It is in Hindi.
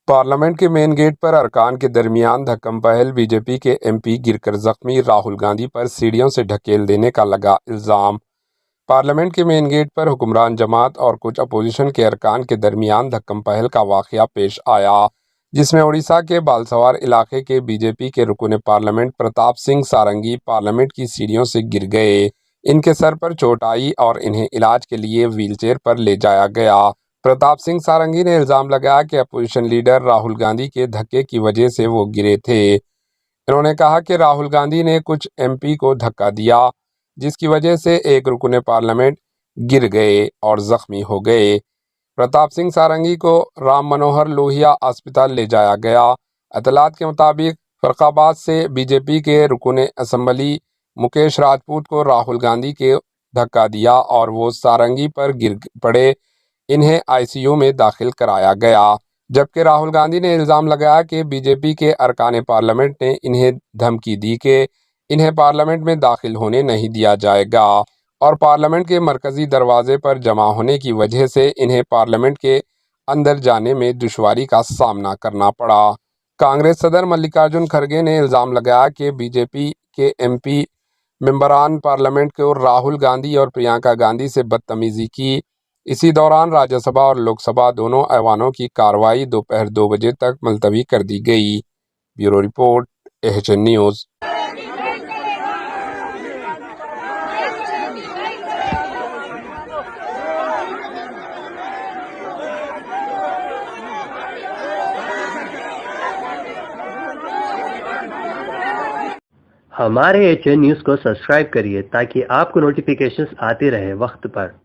पार्लियामेंट के मेन गेट पर अरकान के दरमियान धक्कम पहल। बीजेपी के एमपी गिरकर जख्मी। राहुल गांधी पर सीढ़ियों से ढकेल देने का लगा इल्जाम। पार्लियामेंट के मेन गेट पर हुक्मरान जमात और कुछ अपोजिशन के अरकान के दरमियान धक्कम पहल का वाकया पेश आया, जिसमें उड़ीसा के बालसवार इलाके के बीजेपी के रुकन पार्लियामेंट प्रताप सिंह सारंगी पार्लियामेंट की सीढ़ियों से गिर गए। इनके सर पर चोट आई और इन्हें इलाज के लिए व्हीलचेयर पर ले जाया गया। प्रताप सिंह सारंगी ने इल्जाम लगाया कि अपोजिशन लीडर राहुल गांधी के धक्के की वजह से वो गिरे थे। इन्होंने कहा कि राहुल गांधी ने कुछ एमपी को धक्का दिया, जिसकी वजह से एक रुकन पार्लियामेंट गिर गए और जख्मी हो गए। प्रताप सिंह सारंगी को राम मनोहर लोहिया अस्पताल ले जाया गया। अतलात के मुताबिक फरखाबाद से बीजेपी के रुकन असम्बली मुकेश राजपूत को राहुल गांधी के धक्का दिया और वो सारंगी पर गिर पड़े। इन्हें आईसीयू में दाखिल कराया गया, जबकि राहुल गांधी ने इल्ज़ाम लगाया कि बीजेपी के अरकान पार्लियामेंट ने इन्हें धमकी दी कि इन्हें पार्लियामेंट में दाखिल होने नहीं दिया जाएगा और पार्लियामेंट के मरकजी दरवाजे पर जमा होने की वजह से इन्हें पार्लियामेंट के अंदर जाने में दुश्वारी का सामना करना पड़ा। कांग्रेस सदर मल्लिकार्जुन खड़गे ने इल्ज़ाम लगाया कि बीजेपी के एमपी मेंबरान पार्लियामेंट को राहुल गांधी और प्रियंका गांधी से बदतमीजी की। इसी दौरान राज्यसभा और लोकसभा दोनों ऐवानों की कार्रवाई दोपहर 2 बजे तक मुलतवी कर दी गई। Bureau report, AHN news. हमारे एएचएन न्यूज़ को सब्सक्राइब करिए ताकि आपको नोटिफिकेशंस आते रहे वक्त पर।